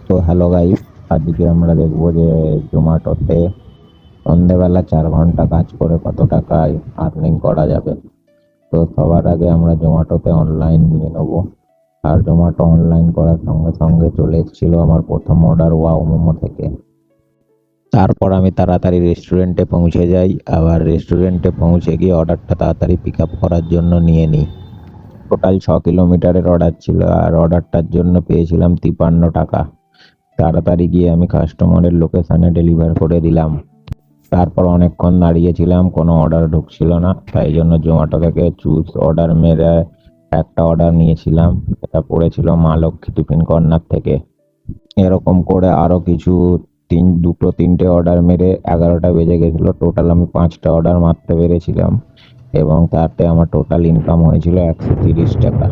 তো hello guys, আজকে আমরা দেখবো যে জোম্যাটোতে সন্ধেবেলা 4 ঘন্টা কাজ করে কত টাকায় আর্নিং করা যাবে। তো সবার আগে আমরা জোম্যাটোতে অনলাইন নিয়ে নেবো। আর জোম্যাটো অনলাইন করার সঙ্গে সঙ্গে চলে এসেছিল আমার প্রথম অর্ডার ওয়াও মোমো থেকে। তারপর আমি তাড়াতাড়ি রেস্টুরেন্টে পৌঁছে যাই, আবার রেস্টুরেন্টে পৌঁছে গিয়ে অর্ডারটা তাড়াতাড়ি পিক আপ করার জন্য নিয়ে নিই। টোটাল 6 কিলোমিটারের অর্ডার ছিল, আর অর্ডারটার জন্য পেয়েছিলাম 53 টাকা। তাড়াতাড়ি গিয়ে আমি কাস্টমারের লোকেশনে ডেলিভার করে দিলাম। তারপর অনেকক্ষণ দাঁড়িয়েছিলাম, কোনো অর্ডার ঢুকছিল না, তাই জন্য জোম্যাটো থেকে চুজ অর্ডার মেরে একটা অর্ডার নিয়েছিলাম। এটা পড়েছিল মা লক্ষ্মী টিফিন কর্নার থেকে। এরকম করে আরো কিছু দুটো তিনটে অর্ডার মেরে 11টা বেজে গেছিল। টোটাল আমি 5টা অর্ডার মারতে পেরেছিলাম এবং তাতে আমার টোটাল ইনকাম হয়েছিল 130 টাকা।